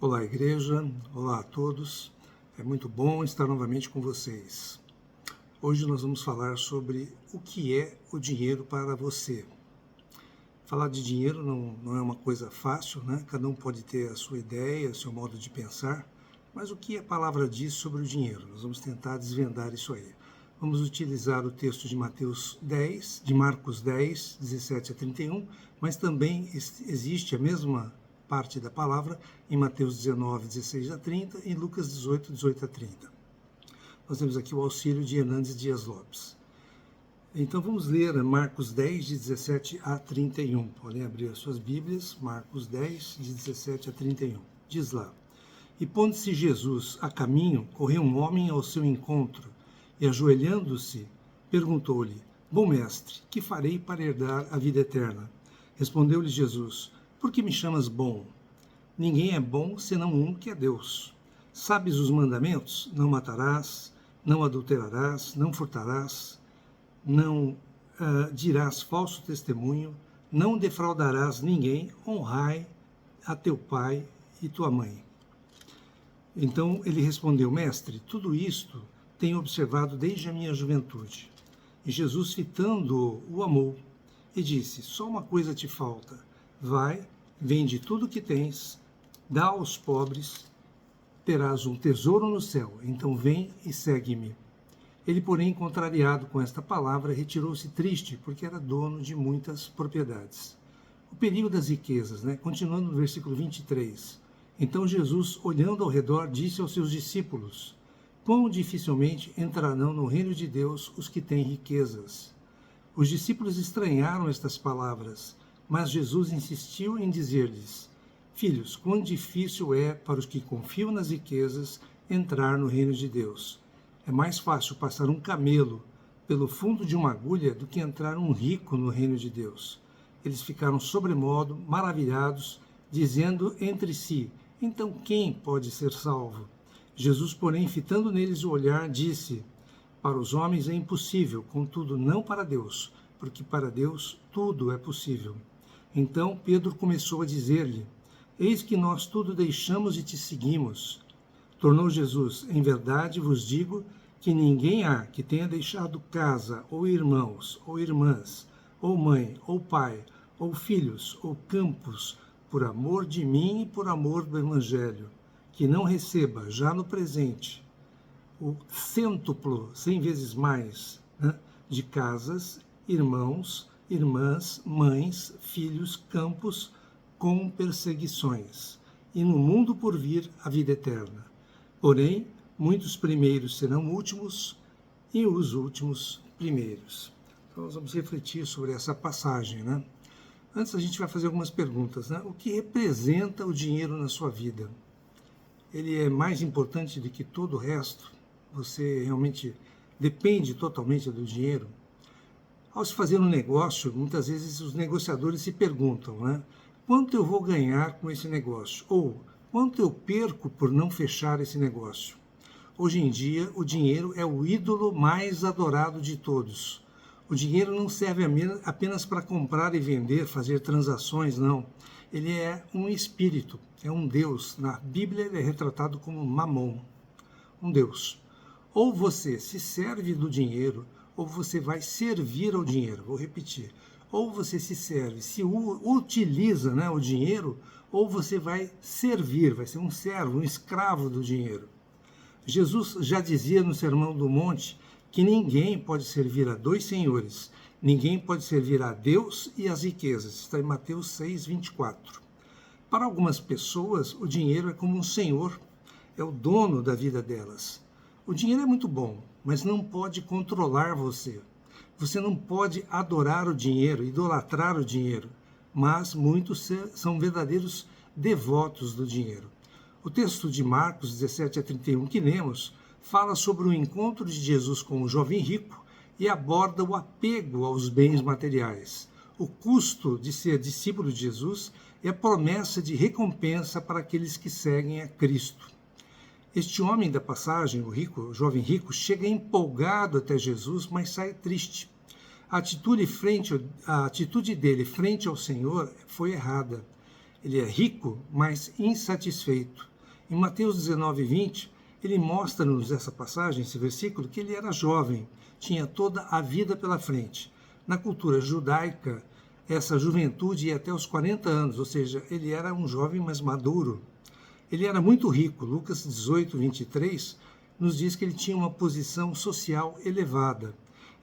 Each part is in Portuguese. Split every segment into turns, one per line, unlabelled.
Olá, igreja. Olá a todos. É muito bom estar novamente com vocês. Hoje nós vamos falar sobre o que é o dinheiro para você. Falar de dinheiro não é uma coisa fácil, né? Cada um pode ter a sua ideia, o seu modo de pensar, mas o que a palavra diz sobre o dinheiro? Nós vamos tentar desvendar isso aí. Vamos utilizar o texto de Marcos 10, 17 a 31, mas também existe a mesma parte da palavra em Mateus 19, 16 a 30 e Lucas 18, 18 a 30. Nós temos aqui o auxílio de Hernandes Dias Lopes. Então vamos ler Marcos 10, de 17 a 31. Podem abrir as suas Bíblias, Marcos 10, de 17 a 31. Diz lá: E pondo-se Jesus a caminho, correu um homem ao seu encontro, e ajoelhando-se, perguntou-lhe: Bom mestre, que farei para herdar a vida eterna? Respondeu-lhe Jesus: Por que me chamas bom? Ninguém é bom senão um, que é Deus. Sabes os mandamentos? Não matarás, não adulterarás, não furtarás, não dirás falso testemunho, não defraudarás ninguém, honrai a teu pai e tua mãe. Então ele respondeu: Mestre, tudo isto tenho observado desde a minha juventude. E Jesus, fitando-o, o amou e disse: Só uma coisa te falta. Vai, vende tudo o que tens, dá aos pobres, terás um tesouro no céu. Então vem e segue-me. Ele, porém, contrariado com esta palavra, retirou-se triste, porque era dono de muitas propriedades. O perigo das riquezas, né? Continuando no versículo 23. Então Jesus, olhando ao redor, disse aos seus discípulos: Quão dificilmente entrarão no reino de Deus os que têm riquezas. Os discípulos estranharam estas palavras, mas Jesus insistiu em dizer-lhes: Filhos, quão difícil é para os que confiam nas riquezas entrar no reino de Deus. É mais fácil passar um camelo pelo fundo de uma agulha do que entrar um rico no reino de Deus. Eles ficaram sobremodo maravilhados, dizendo entre si: Então quem pode ser salvo? Jesus, porém, fitando neles o olhar, disse: Para os homens é impossível, contudo não para Deus, porque para Deus tudo é possível. Então Pedro começou a dizer-lhe: Eis que nós tudo deixamos e te seguimos. Tornou Jesus: Em verdade vos digo que ninguém há que tenha deixado casa, ou irmãos, ou irmãs, ou mãe, ou pai, ou filhos, ou campos, por amor de mim e por amor do Evangelho, que não receba, já no presente, o cêntuplo, 100 vezes mais, né, de casas, irmãos, irmãs, mães, filhos, campos, com perseguições, e no mundo por vir a vida eterna. Porém, muitos primeiros serão últimos, e os últimos primeiros. Então, nós vamos refletir sobre essa passagem, né? Antes, a gente vai fazer algumas perguntas, né? O que representa o dinheiro na sua vida? Ele é mais importante do que todo o resto? Você realmente depende totalmente do dinheiro? Ao se fazer um negócio, muitas vezes os negociadores se perguntam, né? Quanto eu vou ganhar com esse negócio? Ou quanto eu perco por não fechar esse negócio? Hoje em dia, o dinheiro é o ídolo mais adorado de todos. O dinheiro não serve apenas para comprar e vender, fazer transações, não. Ele é um espírito, é um Deus. Na Bíblia ele é retratado como Mamon, um Deus. Ou você se serve do dinheiro, ou você vai servir ao dinheiro. Vou repetir. Ou você se serve, se utiliza, né, o dinheiro, ou você vai servir, vai ser um servo, um escravo do dinheiro. Jesus já dizia no Sermão do Monte que ninguém pode servir a dois senhores, ninguém pode servir a Deus e às riquezas. Está em Mateus 6, 24. Para algumas pessoas, o dinheiro é como um senhor, é o dono da vida delas. O dinheiro é muito bom, mas não pode controlar você. Você não pode adorar o dinheiro, idolatrar o dinheiro, mas muitos são verdadeiros devotos do dinheiro. O texto de Marcos 17 a 31 que lemos fala sobre o encontro de Jesus com o jovem rico e aborda o apego aos bens materiais. O custo de ser discípulo de Jesus é a promessa de recompensa para aqueles que seguem a Cristo. Este homem da passagem, o jovem rico, chega empolgado até Jesus, mas sai triste. A atitude dele frente ao Senhor foi errada. Ele é rico, mas insatisfeito. Em Mateus 19, 20, ele mostra-nos essa passagem, esse versículo, que ele era jovem, tinha toda a vida pela frente. Na cultura judaica, essa juventude ia até os 40 anos, ou seja, ele era um jovem mais maduro. Ele era muito rico. Lucas 18, 23 nos diz que ele tinha uma posição social elevada.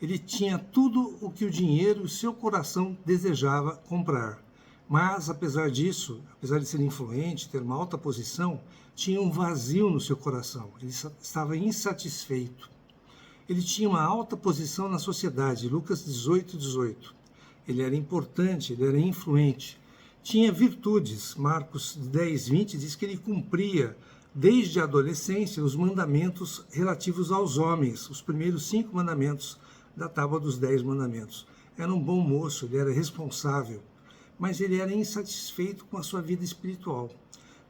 Ele tinha tudo o que o dinheiro e o seu coração desejava comprar. Mas, apesar disso, apesar de ser influente, ter uma alta posição, tinha um vazio no seu coração. Ele estava insatisfeito. Ele tinha uma alta posição na sociedade. Lucas 18, 18. Ele era importante, ele era influente. Tinha virtudes. Marcos 10, 20 diz que ele cumpria, desde a adolescência, os mandamentos relativos aos homens, os primeiros 5 mandamentos da tábua dos 10 mandamentos. Era um bom moço, ele era responsável, mas ele era insatisfeito com a sua vida espiritual.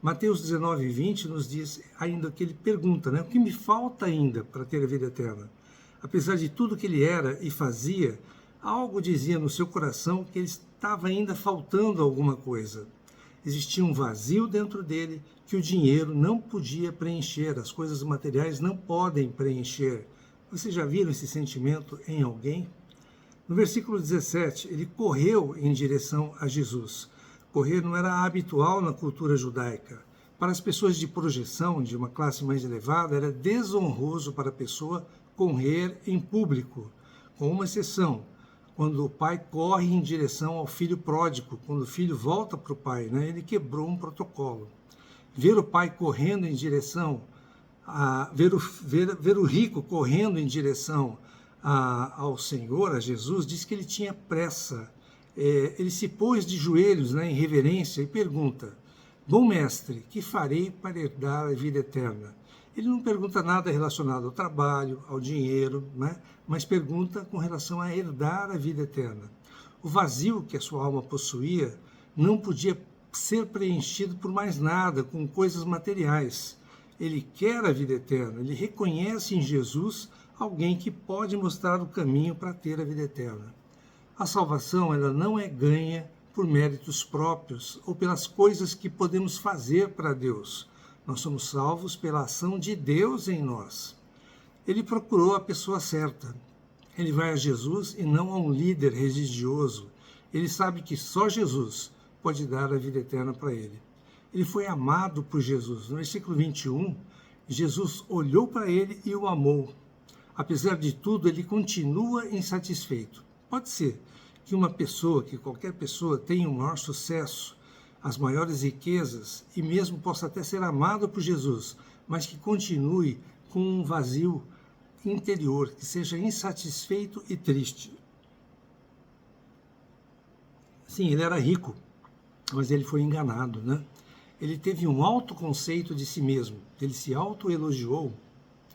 Mateus 19, 20 nos diz ainda que ele pergunta, o que me falta ainda para ter a vida eterna? Apesar de tudo que ele era e fazia, algo dizia no seu coração que ele estava ainda faltando alguma coisa. Existia um vazio dentro dele que o dinheiro não podia preencher, as coisas materiais não podem preencher. Vocês já viram esse sentimento em alguém? No versículo 17, ele correu em direção a Jesus. Correr não era habitual na cultura judaica. Para as pessoas de projeção, de uma classe mais elevada, era desonroso para a pessoa correr em público, com uma exceção, quando o pai corre em direção ao filho pródigo, quando o filho volta para o pai, ele quebrou um protocolo. Ver o pai correndo em direção, ver o rico correndo em direção ao Senhor, a Jesus, diz que ele tinha pressa. Ele se pôs de joelhos em reverência e pergunta, bom mestre, que farei para herdar a vida eterna? Ele não pergunta nada relacionado ao trabalho, ao dinheiro, mas pergunta com relação a herdar a vida eterna. O vazio que a sua alma possuía não podia ser preenchido por mais nada, com coisas materiais. Ele quer a vida eterna, ele reconhece em Jesus alguém que pode mostrar o caminho para ter a vida eterna. A salvação ela não é ganha por méritos próprios ou pelas coisas que podemos fazer para Deus. Nós somos salvos pela ação de Deus em nós. Ele procurou a pessoa certa. Ele vai a Jesus e não a um líder religioso. Ele sabe que só Jesus pode dar a vida eterna para ele. Ele foi amado por Jesus. No versículo 21, Jesus olhou para ele e o amou. Apesar de tudo, ele continua insatisfeito. Pode ser que qualquer pessoa tenha o maior sucesso, as maiores riquezas e mesmo possa até ser amado por Jesus, mas que continue com um vazio interior, que seja insatisfeito e triste. Sim, ele era rico, mas ele foi enganado, Ele teve um alto conceito de si mesmo, ele se autoelogiou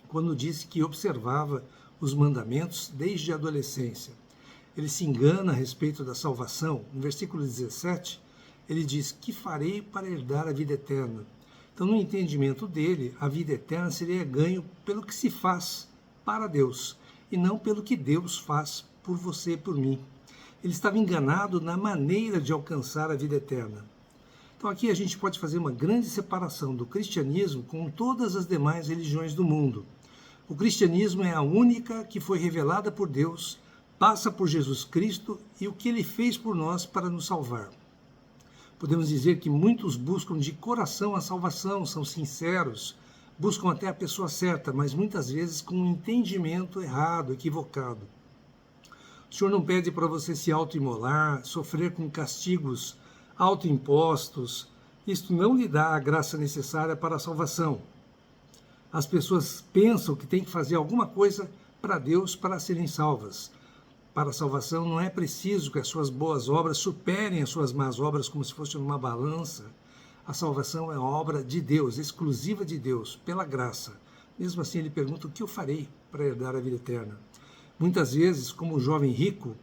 quando disse que observava os mandamentos desde a adolescência. Ele se engana a respeito da salvação. No versículo 17, ele diz, que farei para herdar a vida eterna? Então, no entendimento dele, a vida eterna seria ganho pelo que se faz para Deus, e não pelo que Deus faz por você e por mim. Ele estava enganado na maneira de alcançar a vida eterna. Então, aqui a gente pode fazer uma grande separação do cristianismo com todas as demais religiões do mundo. O cristianismo é a única que foi revelada por Deus, passa por Jesus Cristo e o que ele fez por nós para nos salvar. Podemos dizer que muitos buscam de coração a salvação, são sinceros, buscam até a pessoa certa, mas muitas vezes com um entendimento errado, equivocado. O Senhor não pede para você se autoimolar, sofrer com castigos autoimpostos. Isto não lhe dá a graça necessária para a salvação. As pessoas pensam que tem que fazer alguma coisa para Deus para serem salvas. Para a salvação não é preciso que as suas boas obras superem as suas más obras como se fosse numa balança. A salvação é obra de Deus, exclusiva de Deus, pela graça. Mesmo assim, ele pergunta, o que eu farei para herdar a vida eterna? Muitas vezes, como jovem rico,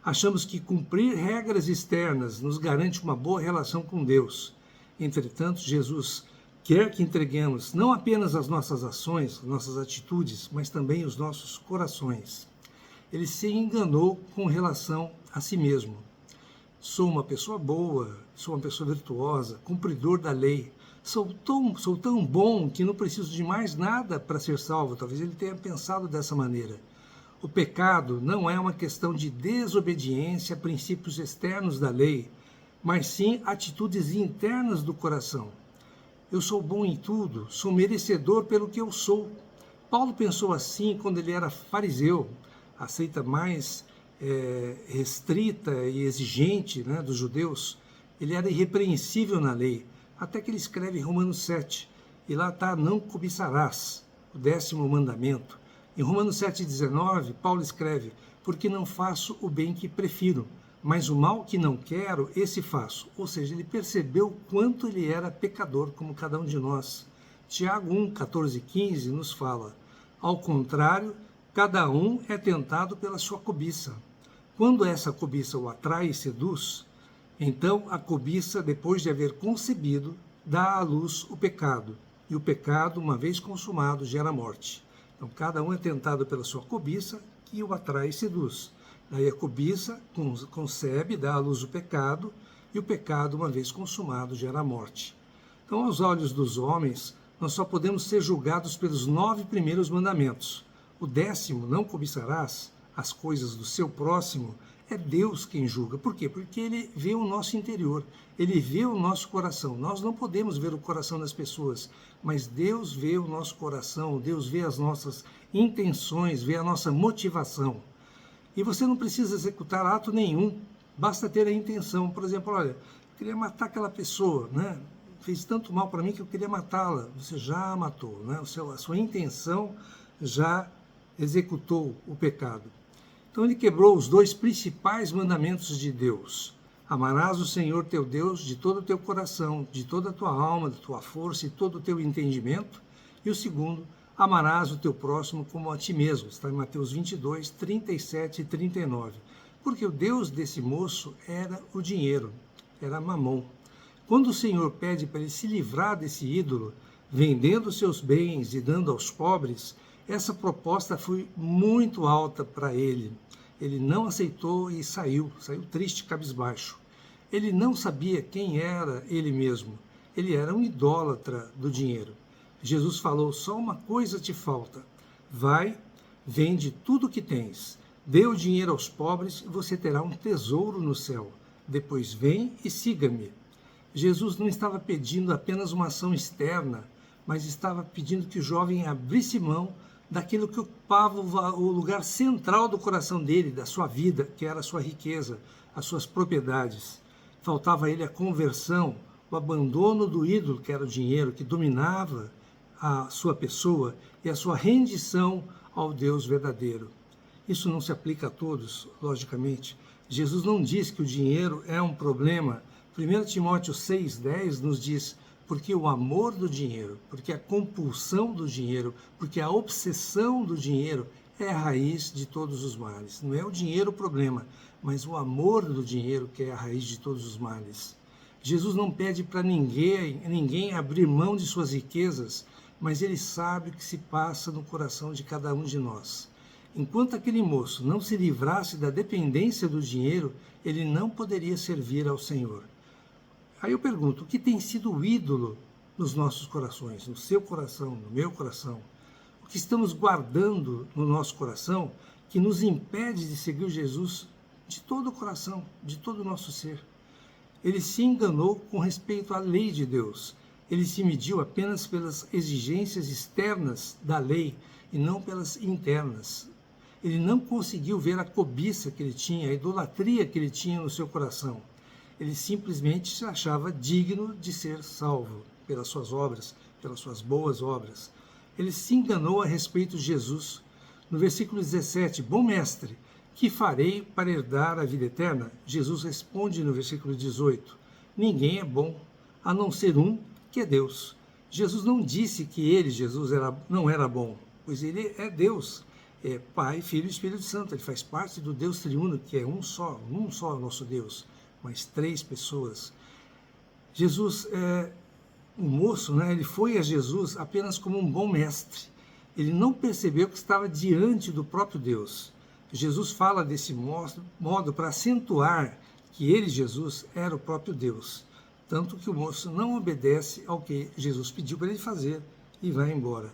achamos que cumprir regras externas nos garante uma boa relação com Deus. Entretanto, Jesus quer que entreguemos não apenas as nossas ações, nossas atitudes, mas também os nossos corações. Ele se enganou com relação a si mesmo. Sou uma pessoa boa, sou uma pessoa virtuosa, cumpridor da lei, sou tão bom que não preciso de mais nada para ser salvo. Talvez ele tenha pensado dessa maneira. O pecado não é uma questão de desobediência a princípios externos da lei, mas sim atitudes internas do coração. Eu sou bom em tudo, sou merecedor pelo que eu sou. Paulo pensou assim quando ele era fariseu, a seita mais restrita e exigente, né, dos judeus. Ele era irrepreensível na lei, até que ele escreve em Romanos 7, e lá está: não cobiçarás, o 10º mandamento. Em Romanos 7,19, Paulo escreve: porque não faço o bem que prefiro, mas o mal que não quero, esse faço. Ou seja, ele percebeu quanto ele era pecador, como cada um de nós. Tiago 1, 14 e 15 nos fala: ao contrário, cada um é tentado pela sua cobiça. Quando essa cobiça o atrai e seduz, então a cobiça, depois de haver concebido, dá à luz o pecado. E o pecado, uma vez consumado, gera morte. Então cada um é tentado pela sua cobiça, que o atrai e seduz. Daí a cobiça concebe, dá à luz o pecado, e o pecado, uma vez consumado, gera morte. Então, aos olhos dos homens, nós só podemos ser julgados pelos 9 primeiros mandamentos. O 10º, não cobiçarás as coisas do seu próximo, é Deus quem julga. Por quê? Porque ele vê o nosso interior, ele vê o nosso coração. Nós não podemos ver o coração das pessoas, mas Deus vê o nosso coração, Deus vê as nossas intenções, vê a nossa motivação. E você não precisa executar ato nenhum, basta ter a intenção. Por exemplo, olha, eu queria matar aquela pessoa, né? Fez tanto mal para mim que eu queria matá-la. Você já matou, né? A sua intenção já executou o pecado. Então ele quebrou os 2 principais mandamentos de Deus. Amarás o Senhor teu Deus de todo o teu coração, de toda a tua alma, da tua força e todo o teu entendimento. E o segundo, amarás o teu próximo como a ti mesmo. Está em Mateus 22, 37 e 39. Porque o Deus desse moço era o dinheiro, era Mamon. Quando o Senhor pede para ele se livrar desse ídolo, vendendo seus bens e dando aos pobres, essa proposta foi muito alta para ele. Ele não aceitou e saiu triste, cabisbaixo. Ele não sabia quem era ele mesmo. Ele era um idólatra do dinheiro. Jesus falou: só uma coisa te falta. Vai, vende tudo o que tens, dê o dinheiro aos pobres e você terá um tesouro no céu. Depois vem e siga-me. Jesus não estava pedindo apenas uma ação externa, mas estava pedindo que o jovem abrisse mão daquilo que ocupava o lugar central do coração dele, da sua vida, que era a sua riqueza, as suas propriedades. Faltava a ele a conversão, o abandono do ídolo, que era o dinheiro, que dominava a sua pessoa, e a sua rendição ao Deus verdadeiro. Isso não se aplica a todos, logicamente. Jesus não diz que o dinheiro é um problema. 1 Timóteo 6,10 nos diz: porque o amor do dinheiro, porque a compulsão do dinheiro, porque a obsessão do dinheiro é a raiz de todos os males. Não é o dinheiro o problema, mas o amor do dinheiro que é a raiz de todos os males. Jesus não pede para ninguém abrir mão de suas riquezas, mas ele sabe o que se passa no coração de cada um de nós. Enquanto aquele moço não se livrasse da dependência do dinheiro, ele não poderia servir ao Senhor. Aí eu pergunto: o que tem sido o ídolo nos nossos corações, no seu coração, no meu coração? O que estamos guardando no nosso coração que nos impede de seguir Jesus de todo o coração, de todo o nosso ser? Ele se enganou com respeito à lei de Deus. Ele se mediu apenas pelas exigências externas da lei e não pelas internas. Ele não conseguiu ver a cobiça que ele tinha, a idolatria que ele tinha no seu coração. Ele simplesmente se achava digno de ser salvo pelas suas obras, pelas suas boas obras. Ele se enganou a respeito de Jesus. No versículo 17, bom mestre, que farei para herdar a vida eterna? Jesus responde no versículo 18, ninguém é bom, a não ser um, que é Deus. Jesus não disse que ele, Jesus, não era bom, pois ele é Deus, é Pai, Filho e Espírito Santo. Ele faz parte do Deus triuno, que é um só nosso Deus, mas 3 pessoas. Jesus, o moço, né, ele foi a Jesus apenas como um bom mestre. Ele não percebeu que estava diante do próprio Deus. Jesus fala desse modo para acentuar que ele, Jesus, era o próprio Deus. tanto que o moço não obedece ao que Jesus pediu para ele fazer e vai embora.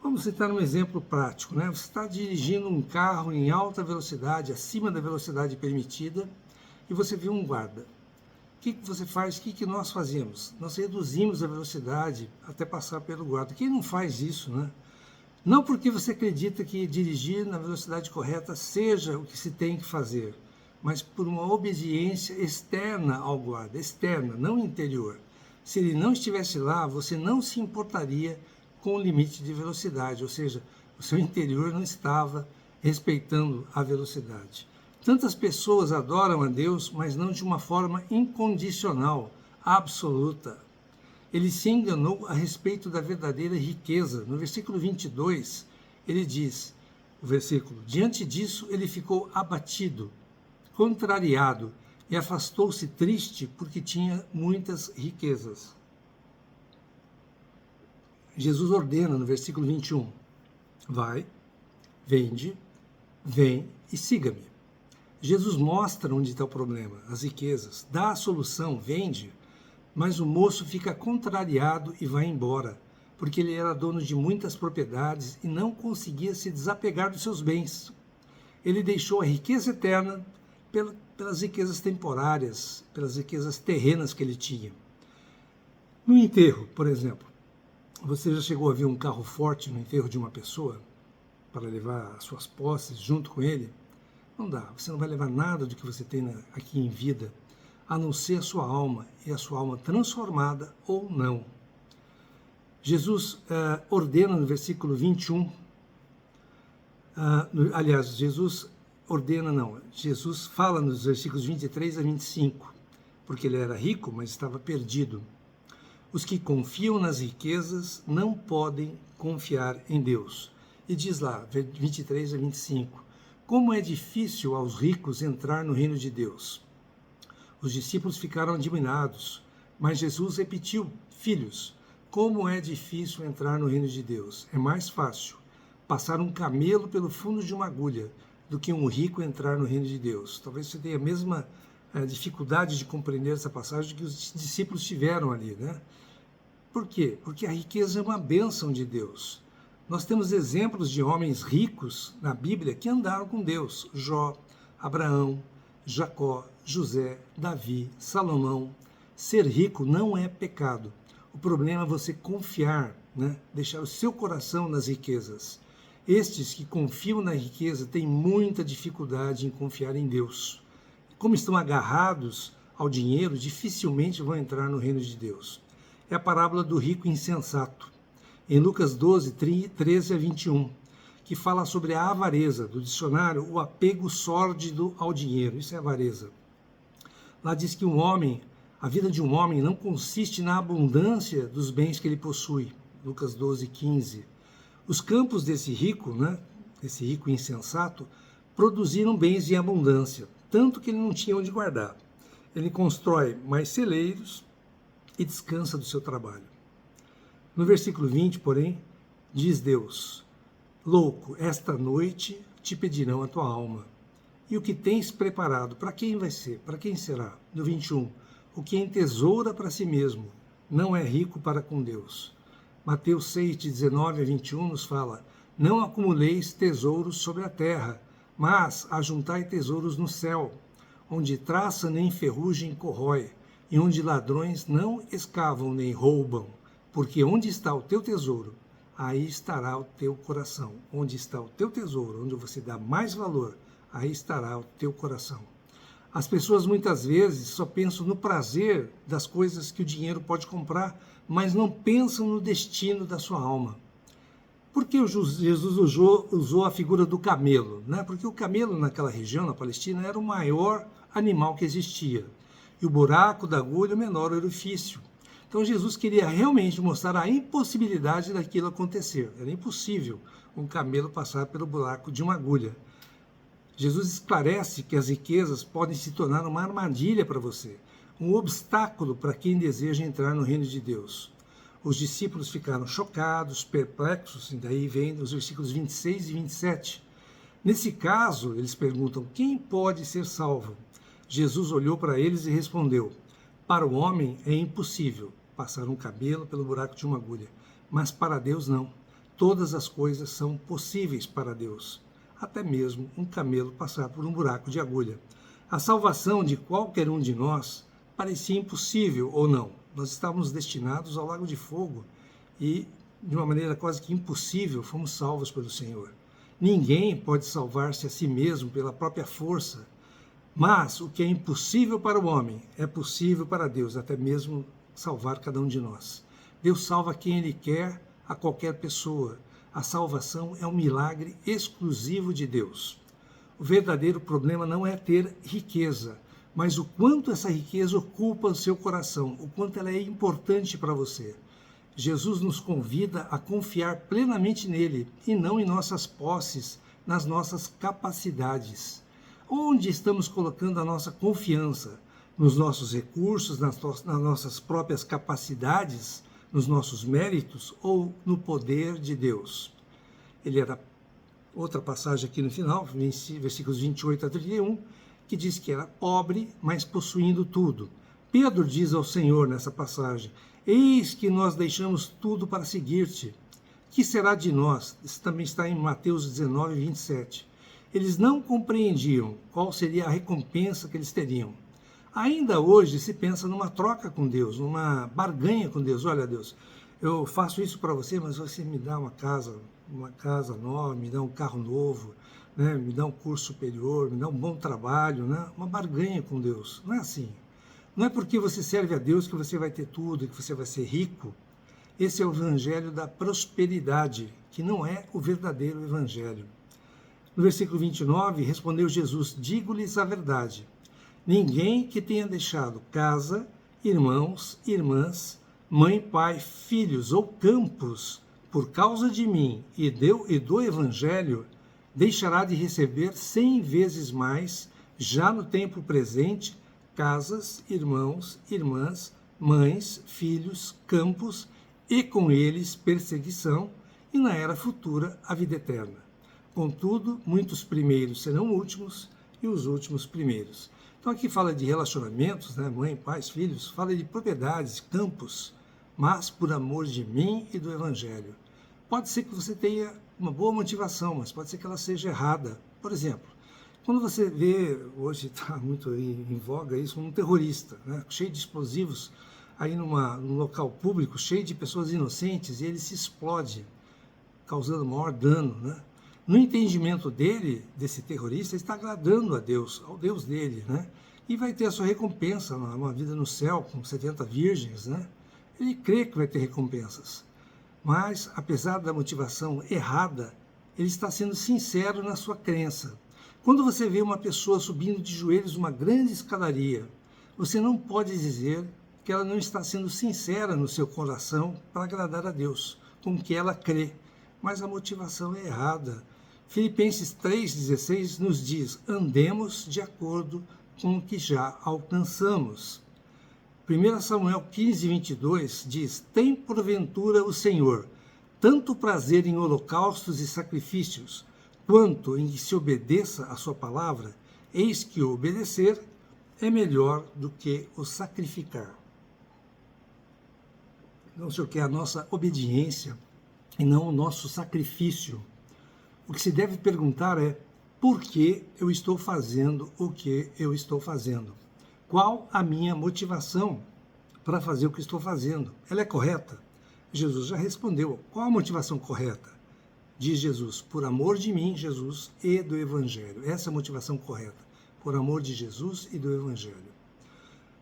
Vamos citar um exemplo prático, né? Você está dirigindo um carro em alta velocidade, acima da velocidade permitida, e você vê um guarda. O que você faz? O que nós fazemos? Nós reduzimos a velocidade até passar pelo guarda. Quem não faz isso, né? Não porque você acredita que dirigir na velocidade correta seja o que se tem que fazer, mas por uma obediência externa ao guarda, externa, não interior. Se ele não estivesse lá, você não se importaria com o limite de velocidade, ou seja, o seu interior não estava respeitando a velocidade. Tantas pessoas adoram a Deus, mas não de uma forma incondicional, absoluta. Ele se enganou a respeito da verdadeira riqueza. No versículo 22, ele diz, o versículo, diante disso ele ficou abatido, contrariado, e afastou-se triste porque tinha muitas riquezas. Jesus ordena no versículo 21, vai, vende, vem e siga-me. Jesus mostra onde está o problema, as riquezas, dá a solução, vende, mas o moço fica contrariado e vai embora, porque ele era dono de muitas propriedades e não conseguia se desapegar dos seus bens. Ele deixou a riqueza eterna pelas riquezas temporárias, pelas riquezas terrenas que ele tinha. No enterro, por exemplo, você já chegou a ver um carro forte no enterro de uma pessoa para levar as suas posses junto com ele? Não dá, você não vai levar nada do que você tem aqui em vida, a não ser a sua alma, e a sua alma transformada ou não. Jesus ordena no versículo 21, Jesus fala nos versículos 23 a 25, porque ele era rico, mas estava perdido. Os que confiam nas riquezas não podem confiar em Deus. E diz lá, 23 a 25, como é difícil aos ricos entrar no reino de Deus. Os discípulos ficaram admirados, mas Jesus repetiu, filhos, como é difícil entrar no reino de Deus. É mais fácil passar um camelo pelo fundo de uma agulha do que um rico entrar no reino de Deus. Talvez você tenha a mesma dificuldade de compreender essa passagem que os discípulos tiveram ali, né? Por quê? Porque a riqueza é uma bênção de Deus. Nós temos exemplos de homens ricos na Bíblia que andaram com Deus. Jó, Abraão, Jacó, José, Davi, Salomão. Ser rico não é pecado. O problema é você confiar, né? Deixar o seu coração nas riquezas. Estes que confiam na riqueza têm muita dificuldade em confiar em Deus. Como estão agarrados ao dinheiro, dificilmente vão entrar no reino de Deus. É a parábola do rico insensato, em Lucas 12, 13 a 21, que fala sobre a avareza, do dicionário, o apego sórdido ao dinheiro. Isso é avareza. Lá diz que a vida de um homem não consiste na abundância dos bens que ele possui. Lucas 12, 15. Os campos desse rico, né, desse rico insensato, produziram bens em abundância, tanto que ele não tinha onde guardar. Ele constrói mais celeiros e descansa do seu trabalho. No versículo 20, porém, diz Deus, louco, esta noite te pedirão a tua alma. E o que tens preparado, para quem vai ser? Para quem será? No 21, o que entesoura para si mesmo, não é rico para com Deus. Mateus 6, de 19 a 21 nos fala, não acumuleis tesouros sobre a terra, mas ajuntai tesouros no céu, onde traça nem ferrugem corrói, e onde ladrões não escavam nem roubam, porque onde está o teu tesouro, aí estará o teu coração. Onde está o teu tesouro, onde você dá mais valor, aí estará o teu coração. As pessoas muitas vezes só pensam no prazer das coisas que o dinheiro pode comprar, mas não pensam no destino da sua alma. Por que Jesus usou a figura do camelo? Né? Porque o camelo naquela região, na Palestina, era o maior animal que existia. E o buraco da agulha é o menor orifício. Então Jesus queria realmente mostrar a impossibilidade daquilo acontecer. Era impossível um camelo passar pelo buraco de uma agulha. Jesus esclarece que as riquezas podem se tornar uma armadilha para você, um obstáculo para quem deseja entrar no reino de Deus. Os discípulos ficaram chocados, perplexos, e daí vem os versículos 26 e 27. Nesse caso, eles perguntam, quem pode ser salvo? Jesus olhou para eles e respondeu, Para o homem é impossível passar um cabelo pelo buraco de uma agulha, mas para Deus não. Todas as coisas são possíveis para Deus, até mesmo um camelo passar por um buraco de agulha. A salvação de qualquer um de nós parecia impossível ou não. Nós estávamos destinados ao lago de fogo e, de uma maneira quase que impossível, fomos salvos pelo Senhor. Ninguém pode salvar-se a si mesmo pela própria força, mas o que é impossível para o homem é possível para Deus, até mesmo salvar cada um de nós. Deus salva quem Ele quer, a qualquer pessoa. A salvação é um milagre exclusivo de Deus. O verdadeiro problema não é ter riqueza, mas o quanto essa riqueza ocupa o seu coração, o quanto ela é importante para você. Jesus nos convida a confiar plenamente nele e não em nossas posses, nas nossas capacidades. Onde estamos colocando a nossa confiança? Nos nossos recursos, nas nossas próprias capacidades, nos nossos méritos ou no poder de Deus? Ele era outra passagem aqui no final, versículos 28 a 31, que diz que era pobre, mas possuindo tudo. Pedro diz ao Senhor nessa passagem: eis que nós deixamos tudo para seguir-te. Que será de nós? Isso também está em Mateus 19, 27. Eles não compreendiam qual seria a recompensa que eles teriam. Ainda hoje se pensa numa troca com Deus, numa barganha com Deus. Olha, Deus, eu faço isso para você, mas você me dá uma casa nova, me dá um carro novo, né? Me dá um curso superior, me dá um bom trabalho, né? Uma barganha com Deus. Não é assim. Não é porque você serve a Deus que você vai ter tudo, que você vai ser rico. Esse é o evangelho da prosperidade, que não é o verdadeiro evangelho. No versículo 29, respondeu Jesus: digo-lhes a verdade. Ninguém que tenha deixado casa, irmãos, irmãs, mãe, pai, filhos ou campos, por causa de mim e do evangelho, deixará de receber 100 vezes mais, já no tempo presente, casas, irmãos, irmãs, mães, filhos, campos, e com eles perseguição, e na era futura a vida eterna. Contudo, muitos primeiros serão últimos, e os últimos primeiros. Então aqui fala de relacionamentos, né? Mãe, pais, filhos, fala de propriedades, campos, mas por amor de mim e do evangelho. Pode ser que você tenha uma boa motivação, mas pode ser que ela seja errada. Por exemplo, quando você vê, hoje está muito em voga isso, um terrorista, né? Cheio de explosivos, aí num local público, cheio de pessoas inocentes, e ele se explode, causando maior dano, né? No entendimento dele, desse terrorista, ele está agradando a Deus, ao Deus dele, né? E vai ter a sua recompensa, uma vida no céu com 70 virgens, né? Ele crê que vai ter recompensas. Mas, apesar da motivação errada, ele está sendo sincero na sua crença. Quando você vê uma pessoa subindo de joelhos uma grande escadaria, você não pode dizer que ela não está sendo sincera no seu coração para agradar a Deus, com o que ela crê. Mas a motivação é errada. Filipenses 3,16 nos diz: andemos de acordo com o que já alcançamos. 1 Samuel 15:22 diz: tem porventura o Senhor tanto prazer em holocaustos e sacrifícios, quanto em que se obedeça a sua palavra? Eis que o obedecer é melhor do que o sacrificar. Então, o Senhor quer a nossa obediência e não o nosso sacrifício. O que se deve perguntar é: por que eu estou fazendo o que eu estou fazendo? Qual a minha motivação para fazer o que estou fazendo? Ela é correta? Jesus já respondeu. Qual a motivação correta? Diz Jesus: por amor de mim, Jesus, e do Evangelho. Essa é a motivação correta. Por amor de Jesus e do Evangelho.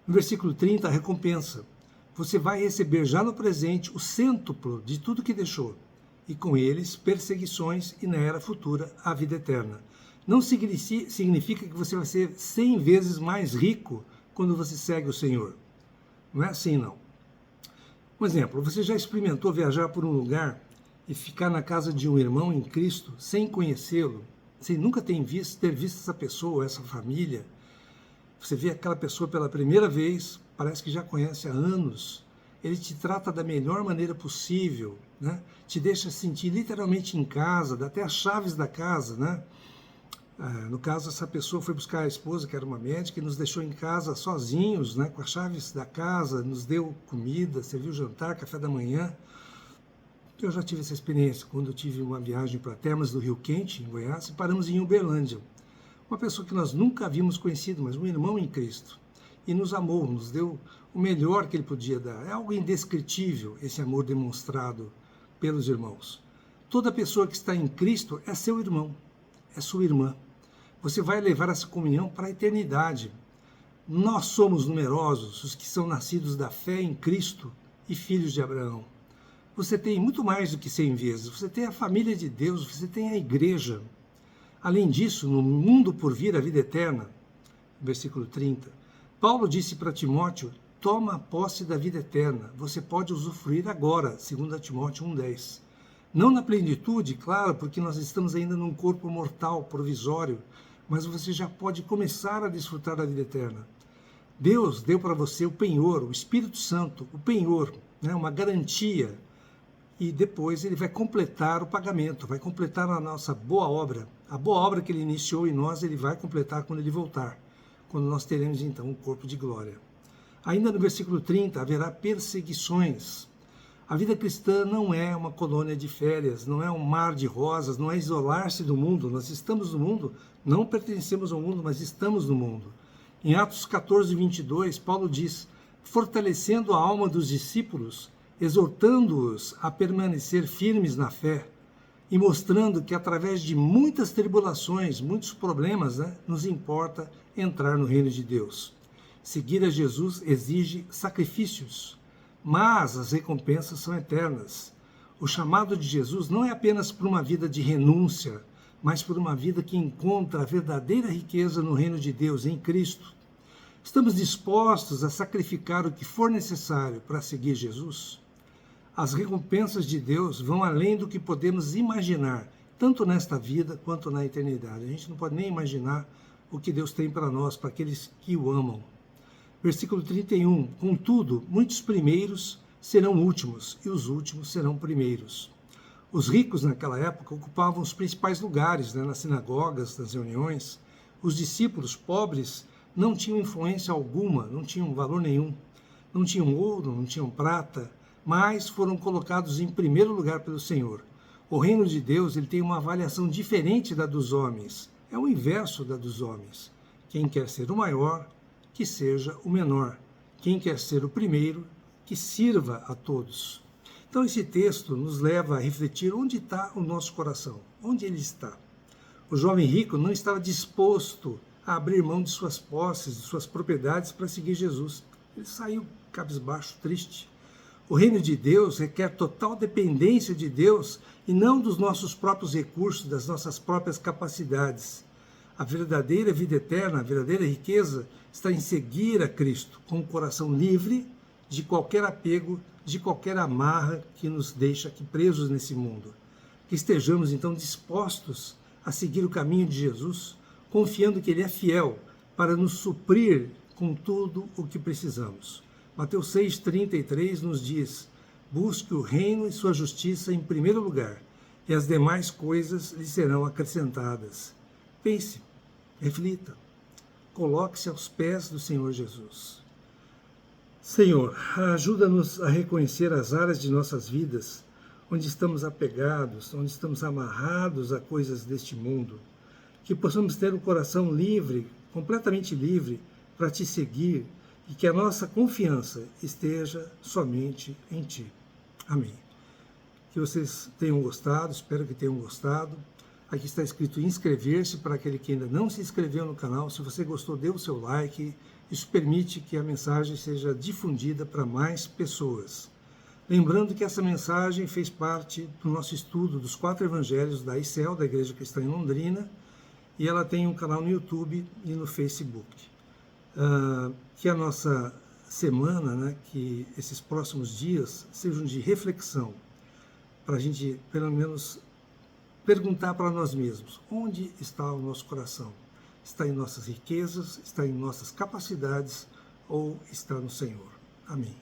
No versículo 30, a recompensa. Você vai receber já no presente o cêntuplo de tudo que deixou, e com eles perseguições, e na era futura a vida eterna. Não significa que você vai ser 100 vezes mais rico quando você segue o Senhor. Não é assim, não. Um exemplo: você já experimentou viajar por um lugar e ficar na casa de um irmão em Cristo sem conhecê-lo, sem nunca ter visto essa pessoa, essa família? Você vê aquela pessoa pela primeira vez, parece que já conhece há anos, ele te trata da melhor maneira possível, né? Te deixa sentir literalmente em casa, dá até as chaves da casa, né? No caso, essa pessoa foi buscar a esposa, que era uma médica, e nos deixou em casa sozinhos, né, com as chaves da casa, nos deu comida, serviu jantar, café da manhã. Eu já tive essa experiência quando eu tive uma viagem para Termas do Rio Quente, em Goiás, e paramos em Uberlândia. Uma pessoa que nós nunca havíamos conhecido, mas um irmão em Cristo, e nos amou, nos deu o melhor que ele podia dar. É algo indescritível esse amor demonstrado pelos irmãos. Toda pessoa que está em Cristo é seu irmão, é sua irmã. Você vai levar essa comunhão para a eternidade. Nós somos numerosos, os que são nascidos da fé em Cristo e filhos de Abraão. Você tem muito mais do que 100 vezes. Você tem a família de Deus, você tem a igreja. Além disso, no mundo por vir a vida eterna, versículo 30, Paulo disse para Timóteo, toma posse da vida eterna. Você pode usufruir agora, 2 Timóteo 1,10. Não na plenitude, claro, porque nós estamos ainda num corpo mortal, provisório, mas você já pode começar a desfrutar da vida eterna. Deus deu para você o penhor, o Espírito Santo, o penhor, né, uma garantia, e depois ele vai completar o pagamento, vai completar a nossa boa obra. A boa obra que ele iniciou em nós, ele vai completar quando ele voltar, quando nós teremos então um corpo de glória. Ainda no versículo 30, haverá perseguições. A vida cristã não é uma colônia de férias, não é um mar de rosas, não é isolar-se do mundo. Nós estamos no mundo, não pertencemos ao mundo, mas estamos no mundo. Em Atos 14, 22, Paulo diz, fortalecendo a alma dos discípulos, exortando-os a permanecer firmes na fé e mostrando que através de muitas tribulações, muitos problemas, nos importa entrar no reino de Deus. Seguir a Jesus exige sacrifícios, mas as recompensas são eternas. O chamado de Jesus não é apenas por uma vida de renúncia, mas por uma vida que encontra a verdadeira riqueza no reino de Deus, em Cristo. Estamos dispostos a sacrificar o que for necessário para seguir Jesus? As recompensas de Deus vão além do que podemos imaginar, tanto nesta vida quanto na eternidade. A gente não pode nem imaginar o que Deus tem para nós, para aqueles que o amam. Versículo 31, contudo, muitos primeiros serão últimos, e os últimos serão primeiros. Os ricos naquela época ocupavam os principais lugares, nas sinagogas, nas reuniões. Os discípulos pobres não tinham influência alguma, não tinham valor nenhum. Não tinham ouro, não tinham prata, mas foram colocados em primeiro lugar pelo Senhor. O reino de Deus ele tem uma avaliação diferente da dos homens. É o inverso da dos homens. Quem quer ser o maior, que seja o menor. Quem quer ser o primeiro, que sirva a todos. Então esse texto nos leva a refletir onde está o nosso coração, onde ele está. O jovem rico não estava disposto a abrir mão de suas posses, de suas propriedades para seguir Jesus. Ele saiu cabisbaixo, triste. O reino de Deus requer total dependência de Deus e não dos nossos próprios recursos, das nossas próprias capacidades. A verdadeira vida eterna, a verdadeira riqueza está em seguir a Cristo com o coração livre de qualquer apego, de qualquer amarra que nos deixa aqui presos nesse mundo. Que estejamos então dispostos a seguir o caminho de Jesus, confiando que Ele é fiel para nos suprir com tudo o que precisamos. Mateus 6,33 nos diz, busque o reino e sua justiça em primeiro lugar, e as demais coisas lhe serão acrescentadas. Pense, reflita, coloque-se aos pés do Senhor Jesus. Senhor, ajuda-nos a reconhecer as áreas de nossas vidas onde estamos apegados, onde estamos amarrados a coisas deste mundo, que possamos ter o coração livre, completamente livre, para te seguir e que a nossa confiança esteja somente em Ti. Amém. Que vocês tenham gostado, espero que tenham gostado. Aqui está escrito inscrever-se para aquele que ainda não se inscreveu no canal. Se você gostou, dê o seu like. Isso permite que a mensagem seja difundida para mais pessoas. Lembrando que essa mensagem fez parte do nosso estudo dos 4 evangelhos da ICEL, da Igreja Cristã em Londrina, e ela tem um canal no YouTube e no Facebook. Que a nossa semana, que esses próximos dias sejam de reflexão, para a gente, pelo menos, perguntar para nós mesmos, onde está o nosso coração? Está em nossas riquezas, está em nossas capacidades ou está no Senhor? Amém.